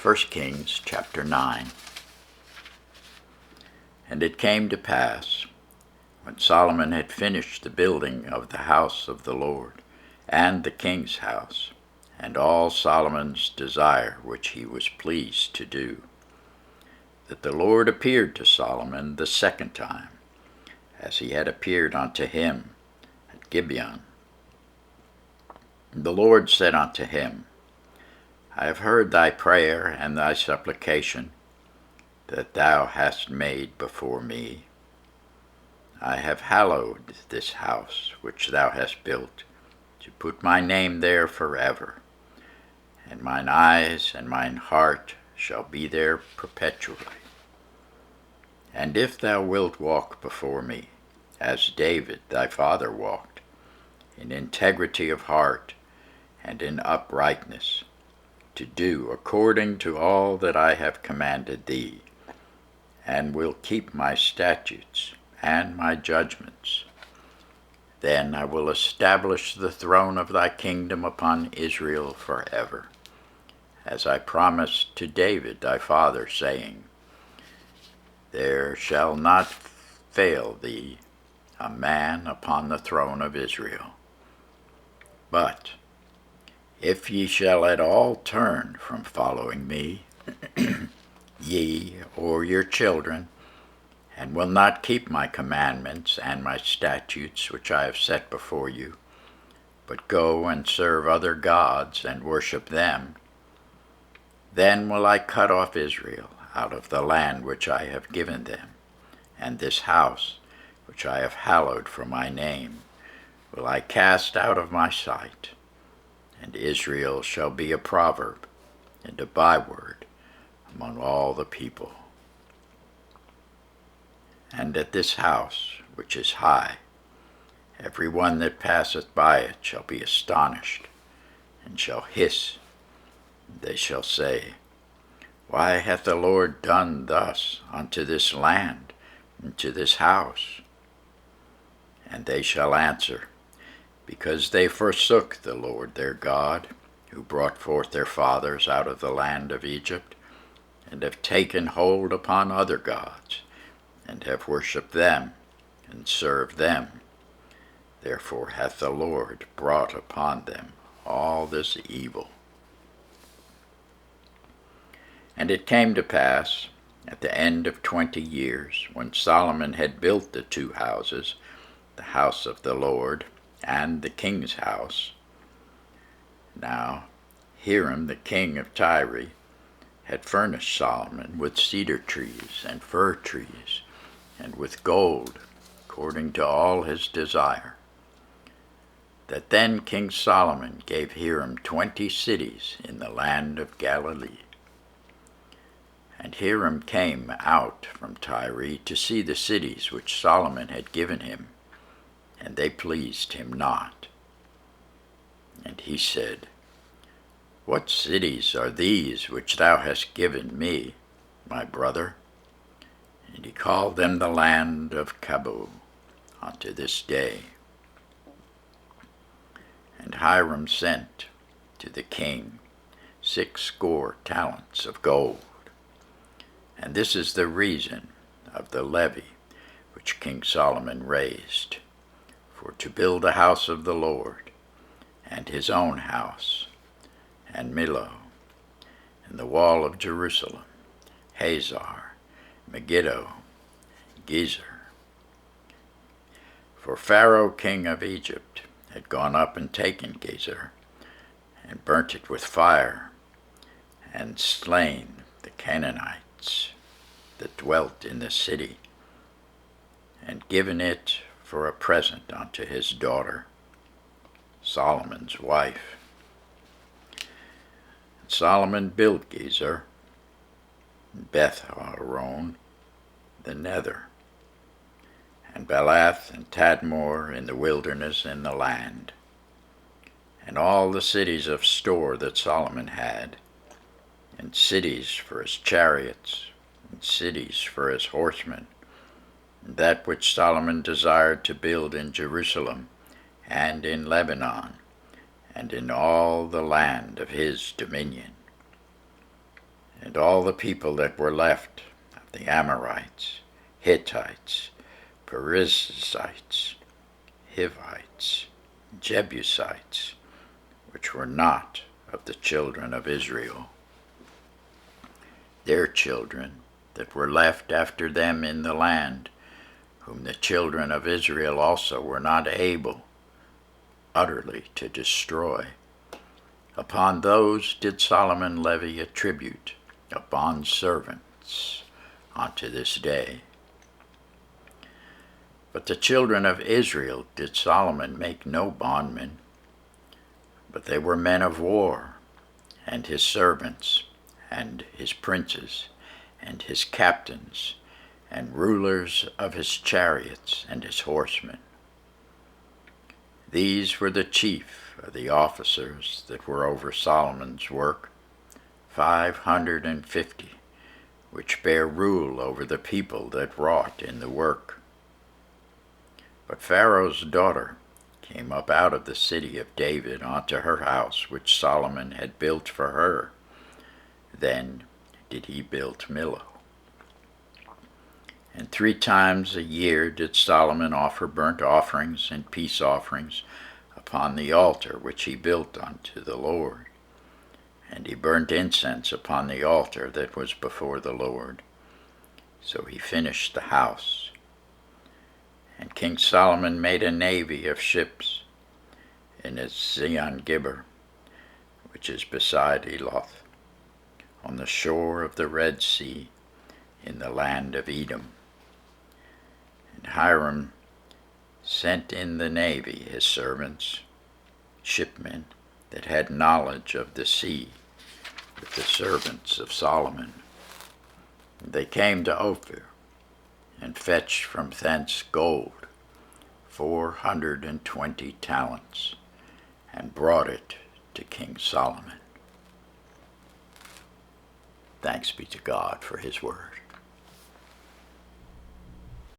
1 Kings chapter 9. And it came to pass, when Solomon had finished the building of the house of the Lord, and the king's house, and all Solomon's desire which he was pleased to do, that the Lord appeared to Solomon the second time, as he had appeared unto him at Gibeon. And the Lord said unto him, I have heard thy prayer and thy supplication that thou hast made before me. I have hallowed this house which thou hast built, to put my name there forever, and mine eyes and mine heart shall be there perpetually. And if thou wilt walk before me, as David thy father walked, in integrity of heart and in uprightness, to do according to all that I have commanded thee, and will keep my statutes and my judgments, then I will establish the throne of thy kingdom upon Israel forever, as I promised to David thy father, saying, There shall not fail thee a man upon the throne of Israel. But if ye shall at all turn from following me, ye or your children, and will not keep my commandments and my statutes which I have set before you, but go and serve other gods and worship them, then will I cut off Israel out of the land which I have given them, and this house which I have hallowed for my name will I cast out of my sight, and Israel shall be a proverb and a byword among all the people. And at this house, which is high, every one that passeth by it shall be astonished, and shall hiss, and they shall say, Why hath the Lord done thus unto this land, and to this house? And they shall answer, Because they forsook the Lord their God, who brought forth their fathers out of the land of Egypt, and have taken hold upon other gods, and have worshipped them, and served them. Therefore hath the Lord brought upon them all this evil. And it came to pass, at the end of 20 years, when Solomon had built the two houses, the house of the Lord and the king's house. Now Hiram the king of Tyre had furnished Solomon with cedar trees and fir trees, and with gold, according to all his desire. That then King Solomon gave Hiram 20 cities in the land of Galilee. And Hiram came out from Tyre to see the cities which Solomon had given him, and they pleased him not. And he said, What cities are these which thou hast given me, my brother? And he called them the land of Cabul unto this day. And Hiram sent to the king 60 talents of gold. And this is the reason of the levy which King Solomon raised, for to build a house of the Lord, and his own house, and Millo, and the wall of Jerusalem, Hazar, Megiddo, Gezer. For Pharaoh king of Egypt had gone up and taken Gezer, and burnt it with fire, and slain the Canaanites that dwelt in the city, and given it for a present unto his daughter, Solomon's wife. And Solomon built Gezer, and Beth-horon, the nether, and Belath and Tadmor in the wilderness in the land, and all the cities of store that Solomon had, and cities for his chariots, and cities for his horsemen, and that which Solomon desired to build in Jerusalem, and in Lebanon, and in all the land of his dominion. And all the people that were left of the Amorites, Hittites, Perizzites, Hivites, Jebusites, which were not of the children of Israel, their children that were left after them in the land, whom the children of Israel also were not able utterly to destroy. Upon those did Solomon levy a tribute of bondservants unto this day. But the children of Israel did Solomon make no bondmen, but they were men of war, and his servants, and his princes, and his captains, and rulers of his chariots, and his horsemen. These were the chief of the officers that were over Solomon's work, 550, which bare rule over the people that wrought in the work. But Pharaoh's daughter came up out of the city of David unto her house, which Solomon had built for her. Then did he build Millo. And 3 times a year did Solomon offer burnt offerings and peace offerings upon the altar which he built unto the Lord. And he burnt incense upon the altar that was before the Lord. So he finished the house. And King Solomon made a navy of ships in Ezion-Geber, which is beside Eloth, on the shore of the Red Sea, in the land of Edom. And Hiram sent in the navy his servants, shipmen that had knowledge of the sea, with the servants of Solomon. And they came to Ophir, and fetched from thence gold 420 talents, and brought it to King Solomon. Thanks be to God for his word.